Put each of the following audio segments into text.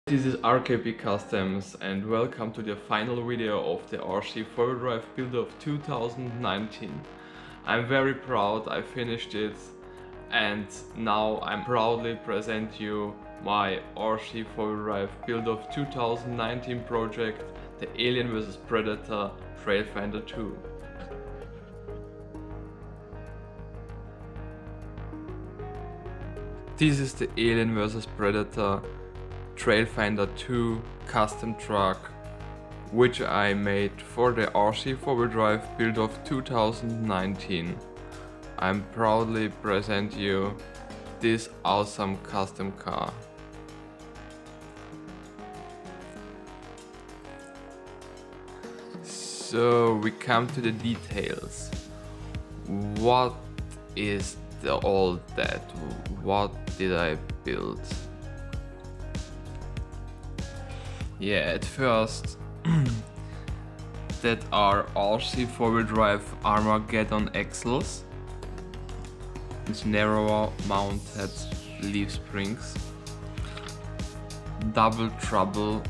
This is RKP Customs and welcome to the final video of the RC4WD Buildoff 2019. I'm very proud I finished it and now I'm proudly present you my RC4WD Buildoff 2019 project, the Alien vs Predator Trailfinder 2. This is the Alien vs Predator Trailfinder 2 custom truck, which I made for the RC4WD Buildoff 2019. I'm proudly present you this awesome custom car. So we come to the details. What is all that? What did I build? Yeah, at first that are RC4WD Armageddon axles. It's narrow mounted leaf springs. Double trouble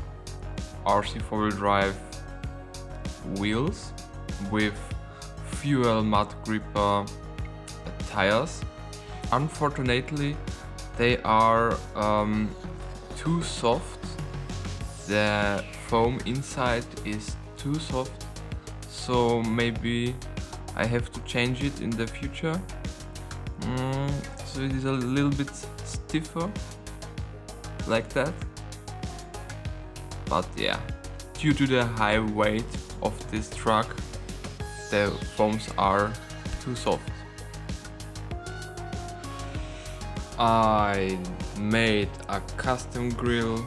RC4WD wheels with fuel mud gripper tires. Unfortunately, they are too soft. The foam inside is too soft, so maybe I have to change it in the future. So it is a little bit stiffer, like that. But yeah, due to the high weight of this truck, the foams are too soft. I made a custom grill,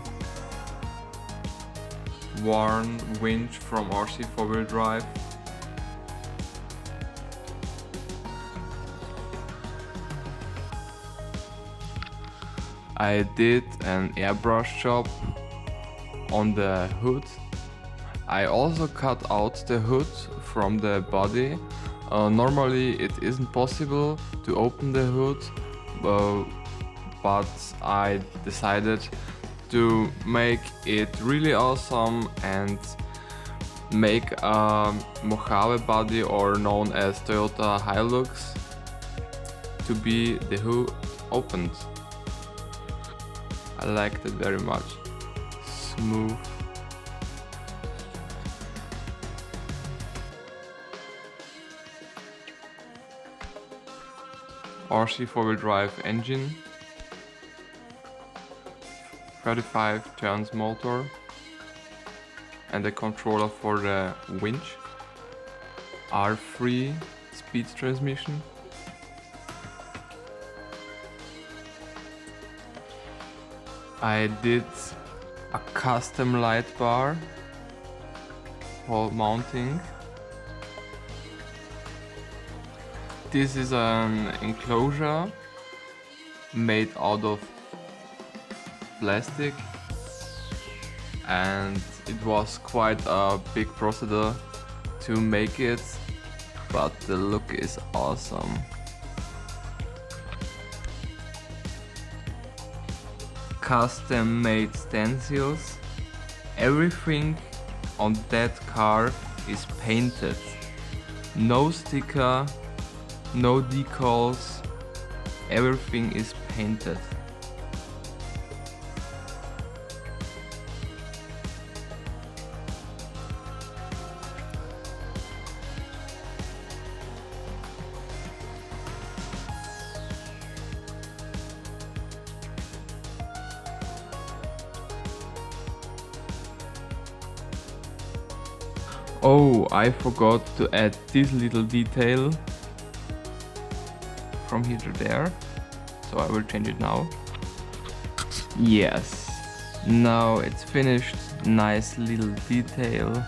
worn winch from RC4WD. I did an airbrush job on the hood. I also cut out the hood from the body. Normally it isn't possible to open the hood, but I decided to make it really awesome and make a Mojave body, or known as Toyota Hilux, to be the hood opened. I liked it very much. Smooth. RC4WD engine, 35 turns motor, and the controller for the winch. R3 speed transmission. I did a custom light bar for mounting. This is an enclosure made out of plastic, and it was quite a big procedure to make it, but the look is awesome. Custom made stencils. Everything on that car is painted. No sticker, no decals, everything is painted. Oh, I forgot to add this little detail from here to there, so I will change it now. Yes, now it's finished. Nice little detail.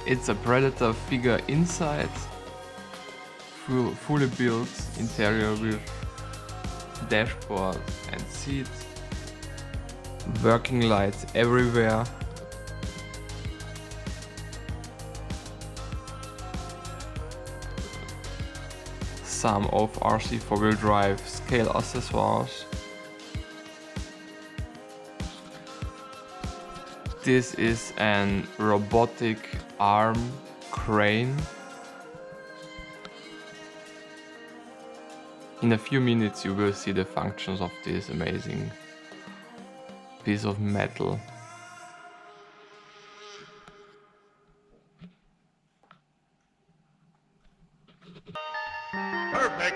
It's a Predator figure inside, fully built interior with dashboard and seats, working lights everywhere, some of RC4WD drive scale accessories. This is an robotic arm crane. In a few minutes you will see the functions of this amazing piece of metal. Perfect.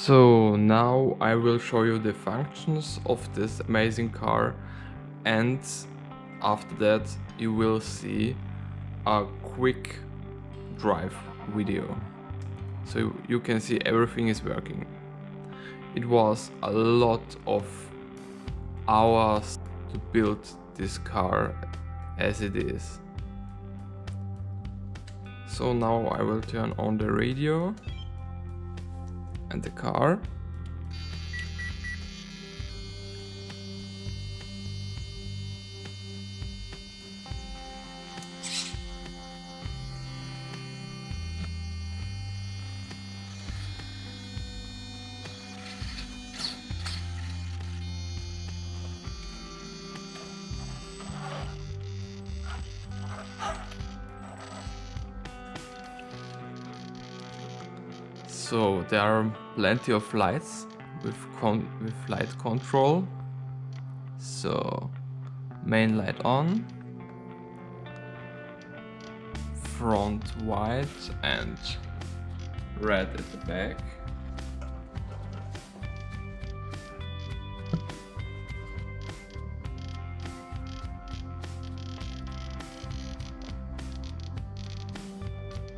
So now I will show you the functions of this amazing car, and after that you will see a quick drive video. So you can see everything is working. It was a lot of hours to build this car as it is. So now I will turn on the radio and the car. So there are plenty of lights with light control. So main light on, front white and red at the back.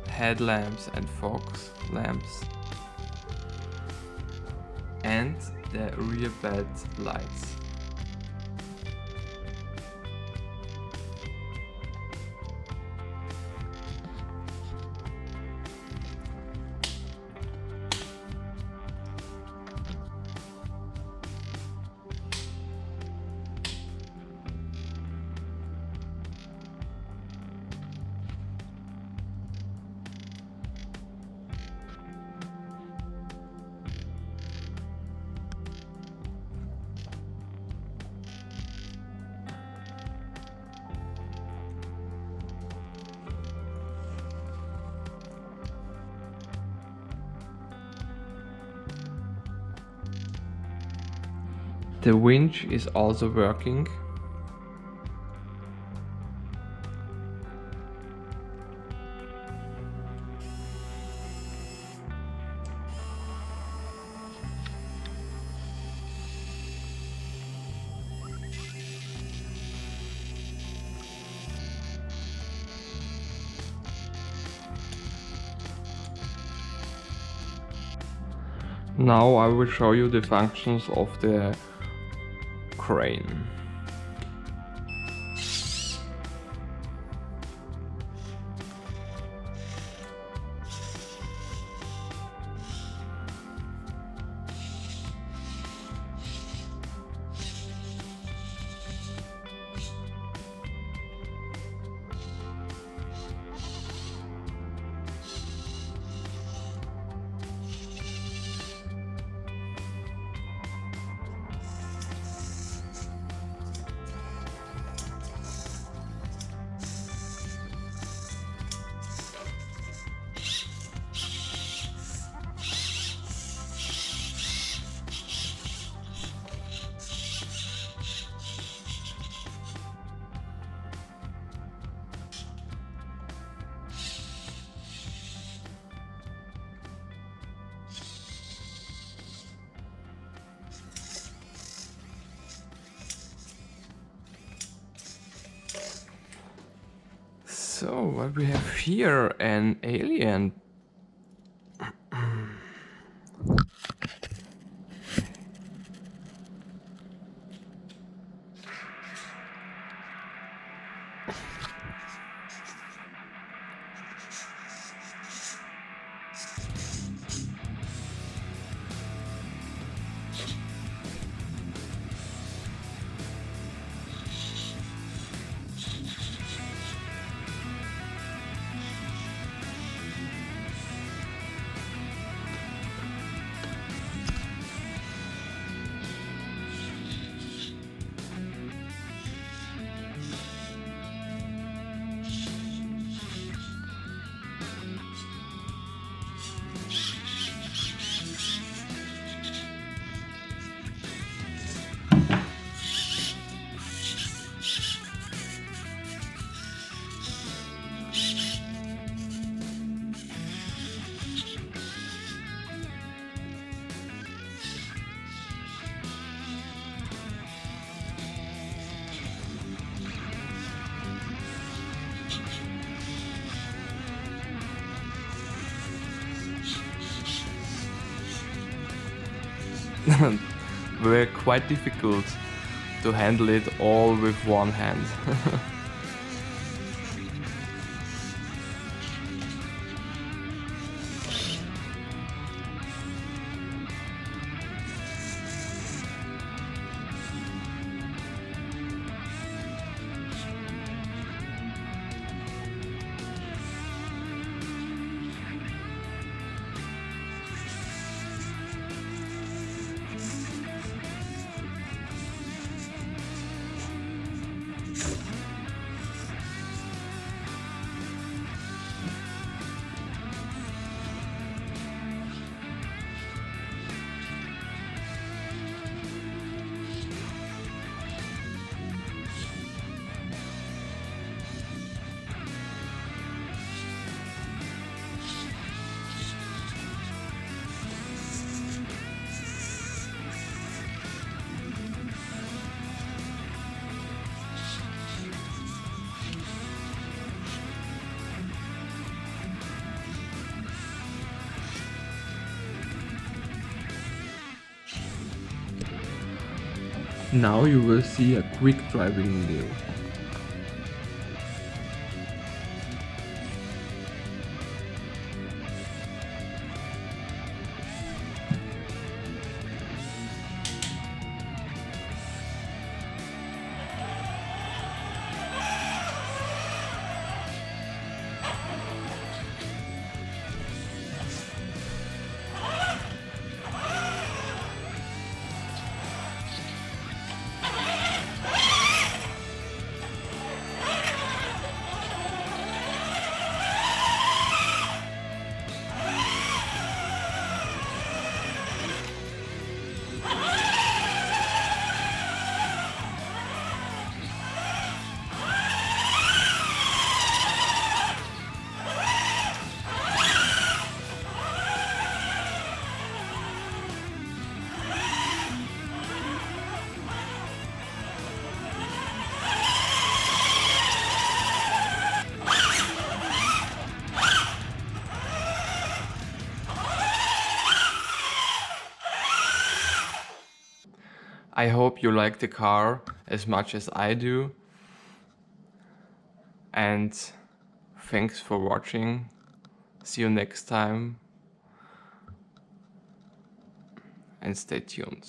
Headlamps and fog lamps. And the rear bed lights. The winch is also working. Now I will show you the functions of the crane. So what we have here, an alien. were quite difficult to handle it all with one hand. Now you will see a quick driving video. I hope you like the car as much as I do, and thanks for watching. See you next time and stay tuned.